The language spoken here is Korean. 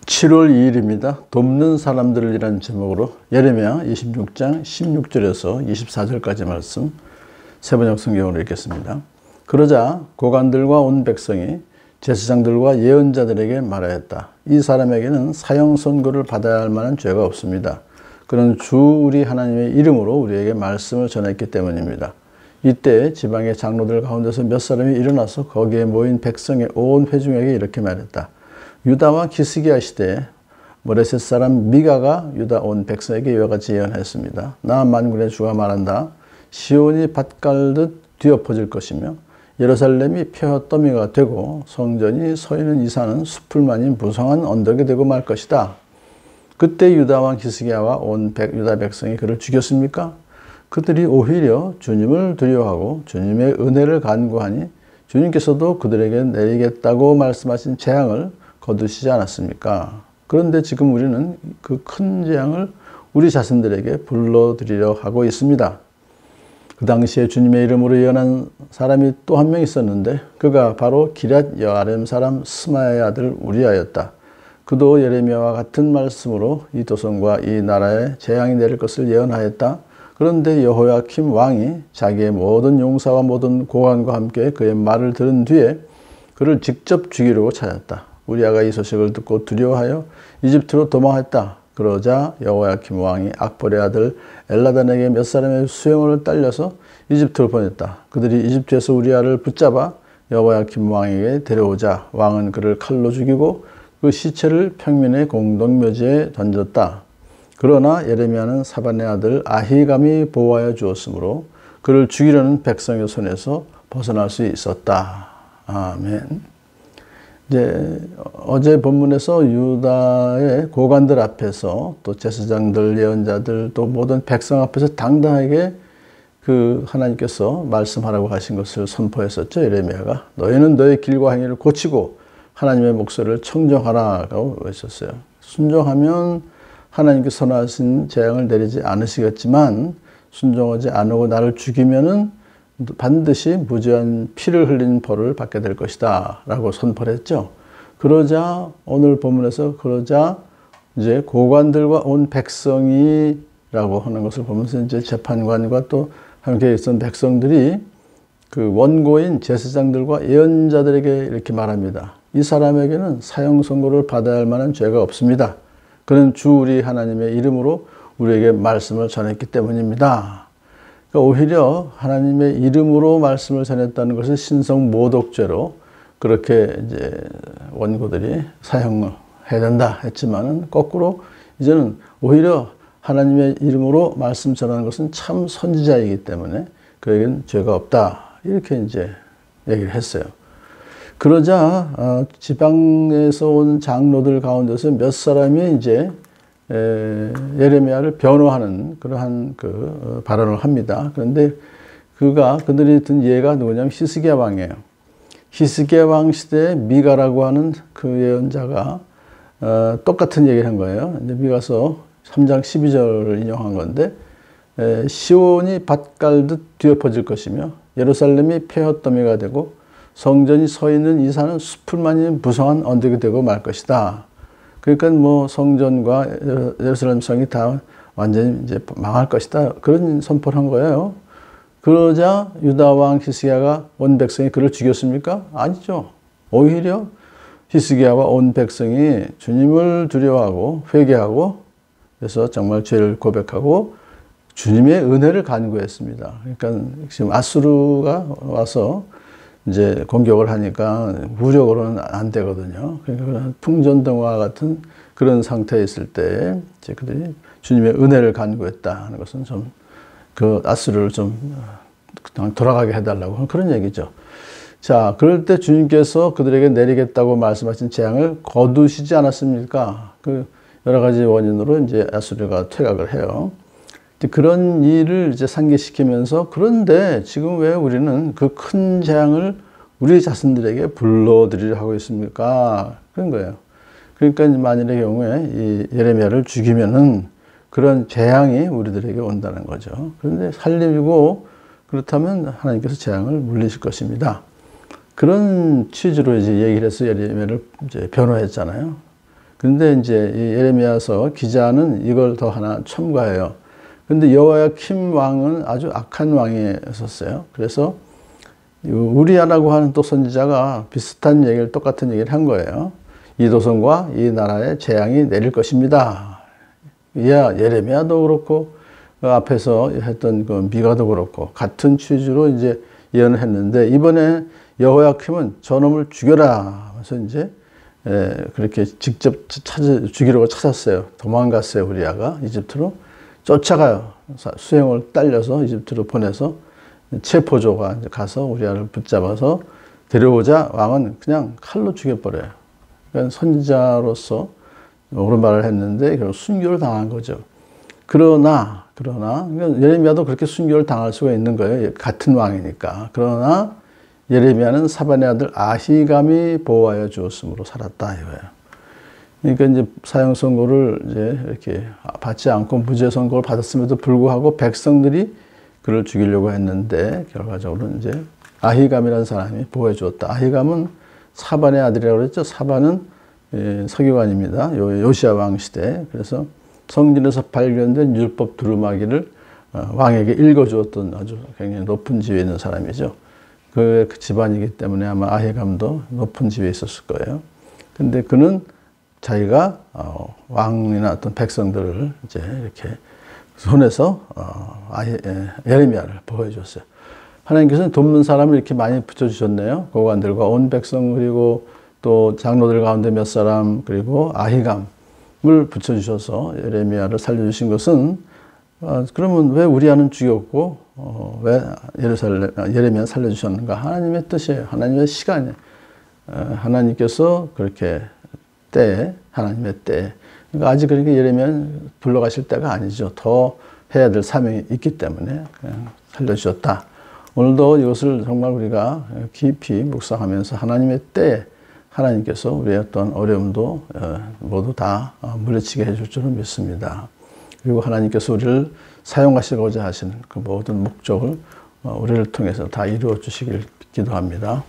7월 2일입니다. 돕는 사람들이라는 제목으로 예레미야 26장 16절에서 24절까지 말씀 세 번역 성경으로 읽겠습니다. 그러자 고관들과 온 백성이 제사장들과 예언자들에게 말하였다. 이 사람에게는 사형 선고를 받아야 할 만한 죄가 없습니다. 그는 주 우리 하나님의 이름으로 우리에게 말씀을 전했기 때문입니다. 이때 지방의 장로들 가운데서 몇 사람이 일어나서 거기에 모인 백성의 온 회중에게 이렇게 말했다. 유다와 기스기야 시대에 모레셋 사람 미가가 유다 온 백성에게 이와 같이 예언했습니다. 나 만군의 주가 말한다. 시온이 밭 갈듯 뒤엎어질 것이며 예루살렘이 폐허더미가 되고 성전이 서 있는 이 산은 숲풀만인 무성한 언덕이 되고 말 것이다. 그때 유다 왕 기스기야와 온 유다 백성이 그를 죽였습니까? 그들이 오히려 주님을 두려워하고 주님의 은혜를 간구하니 주님께서도 그들에게 내리겠다고 말씀하신 재앙을 거두시지 않았습니까? 그런데 지금 우리는 그 큰 재앙을 우리 자신들에게 불러드리려 하고 있습니다. 그 당시에 주님의 이름으로 예언한 사람이 또 한 명 있었는데 그가 바로 기럇 여아렘 사람 스마야의 아들 우리아였다. 그도 예레미야와 같은 말씀으로 이 도성과 이 나라에 재앙이 내릴 것을 예언하였다. 그런데 여호야킴 왕이 자기의 모든 용사와 모든 고관과 함께 그의 말을 들은 뒤에 그를 직접 죽이려고 찾았다. 우리아가 이 소식을 듣고 두려워하여 이집트로 도망했다. 그러자 여호야킴 왕이 악볼의 아들 엘라단에게 몇 사람의 수령을 딸려서 이집트로 보냈다. 그들이 이집트에서 우리아를 붙잡아 여호야킴 왕에게 데려오자 왕은 그를 칼로 죽이고 그 시체를 평민의 공동묘지에 던졌다. 그러나 예레미야는 사반의 아들 아히감이 보호하여 주었으므로 그를 죽이려는 백성의 손에서 벗어날 수 있었다. 아멘. 이제 어제 본문에서 유다의 고관들 앞에서 또 제사장들, 예언자들 또 모든 백성 앞에서 당당하게 그 하나님께서 말씀하라고 하신 것을 선포했었죠. 예레미야가 너희는 너의 길과 행위를 고치고 하나님의 목소리를 청정하라고 했었어요. 순종하면 하나님께 선하신 재앙을 내리지 않으시겠지만 순종하지 않고 나를 죽이면은 반드시 무죄한 피를 흘린 벌을 받게 될 것이다 라고 선포를 했죠. 그러자 오늘 본문에서 그러자 이제 고관들과 온 백성이 라고 하는 것을 보면서 이제 재판관과 또 함께 있던 백성들이 그 원고인 제사장들과 예언자들에게 이렇게 말합니다. 이 사람에게는 사형 선고를 받아야 할 만한 죄가 없습니다. 그는 주 우리 하나님의 이름으로 우리에게 말씀을 전했기 때문입니다. 오히려 하나님의 이름으로 말씀을 전했다는 것을 신성 모독죄로 그렇게 이제 원고들이 사형해야 된다 했지만은 거꾸로 이제는 오히려 하나님의 이름으로 말씀 전하는 것은 참 선지자이기 때문에 그에겐 죄가 없다 이렇게 이제 얘기를 했어요. 그러자 지방에서 온 장로들 가운데서 몇 사람이 이제 예레미야를 변호하는 그러한 그 발언을 합니다. 그런데 그들이 든 예가 누구냐면 히스기야 왕이에요. 히스기야 왕 시대에 미가라고 하는 그 예언자가 똑같은 얘기를 한 거예요. 이제 미가서 3장 12절을 인용한 건데 시온이 밭 갈듯 뒤엎어질 것이며 예루살렘이 폐허더미가 되고 성전이 서 있는 이 산은 숲풀만이 무성한 언덕이 되고 말 것이다. 그러니까 뭐 성전과 예루살렘 성이 다 완전히 이제 망할 것이다. 그런 선포를 한 거예요. 그러자 유다 왕 히스기야가 온 백성이 그를 죽였습니까? 아니죠. 오히려 히스기야와 온 백성이 주님을 두려워하고 회개하고 그래서 정말 죄를 고백하고 주님의 은혜를 간구했습니다. 그러니까 지금 아수르가 와서 이제 공격을 하니까 무력으로는 안 되거든요. 그러니까 풍전등화 같은 그런 상태에 있을 때 이제 그들이 주님의 은혜를 간구했다는 것은 좀 그 아수르를 좀 그냥 돌아가게 해달라고 그런 얘기죠. 자, 그럴 때 주님께서 그들에게 내리겠다고 말씀하신 재앙을 거두시지 않았습니까? 그 여러 가지 원인으로 이제 아수르가 퇴각을 해요. 그런 일을 이제 상기시키면서 그런데 지금 왜 우리는 그 큰 재앙을 우리 자신들에게 불러드리려 하고 있습니까? 그런 거예요. 그러니까 만일의 경우에 이 예레미야를 죽이면은 그런 재앙이 우리들에게 온다는 거죠. 그런데 살리고 그렇다면 하나님께서 재앙을 물리실 것입니다. 그런 취지로 이제 얘기를 해서 예레미야를 이제 변호했잖아요. 근데 이제 이 예레미야서 기자는 이걸 더 하나 첨가해요. 근데 여호야킴 왕은 아주 악한 왕이었어요. 그래서 우리야라고 하는 또 선지자가 비슷한 얘기를, 똑같은 얘기를 한 거예요. 이 도성과 이 나라에 재앙이 내릴 것입니다. 예레미야도 그렇고 그 앞에서 했던 그 미가도 그렇고 같은 취지로 이제 예언을 했는데, 이번에 여호야킴은 저놈을 죽여라 하면서 이제 그렇게 직접 죽이려고 찾았어요. 도망갔어요. 우리야가 이집트로 쫓아가요. 수행을 딸려서 이집트로 보내서 체포조가 가서 우리야를 붙잡아서 데려오자 왕은 그냥 칼로 죽여버려요. 그러니까 선지자로서 옳은 말을 했는데 결국 순교를 당한 거죠. 그러나 그러니까 예레미야도 그렇게 순교를 당할 수가 있는 거예요. 같은 왕이니까. 그러나 예레미야는 사반의 아들 아히감이 보호하여 주었으므로 살았다 이거예요. 그러니까 이제 사형 선고를 이제 이렇게 받지 않고 무죄 선고를 받았음에도 불구하고 백성들이 그를 죽이려고 했는데 결과적으로 이제 아히감이라는 사람이 보호해 주었다. 아히감은 사반의 아들이라고 그랬죠. 사반은 서기관입니다. 요시야 왕 시대. 그래서 성전에서 발견된 율법 두루마기를 왕에게 읽어주었던 아주 굉장히 높은 지위에 있는 사람이죠. 그 집안이기 때문에 아마 아히감도 높은 지위에 있었을 거예요. 근데 그는 자기가 왕이나 어떤 백성들을 이제 이렇게 손에서 예레미야를 보호해 줬어요. 하나님께서는 돕는 사람을 이렇게 많이 붙여주셨네요. 고관들과 온 백성, 그리고 또 장로들 가운데 몇 사람, 그리고 아히감을 붙여주셔서 예레미야를 살려주신 것은 그러면 왜 우리야는 죽였고 왜 예레미야는 살려주셨는가? 하나님의 뜻이에요. 하나님의 시간이에요. 하나님께서 그렇게 하나님의 때. 그러니까 아직 그렇게 예레미야는 불러가실 때가 아니죠. 더 해야 될 사명이 있기 때문에 그냥 살려주셨다. 오늘도 이것을 정말 우리가 깊이 묵상하면서 하나님의 때에 하나님께서 우리의 어떤 어려움도 모두 다 물리치게 해줄 줄은 믿습니다. 그리고 하나님께서 우리를 사용하시고자 하시는 그 모든 목적을 우리를 통해서 다 이루어 주시길 기도합니다.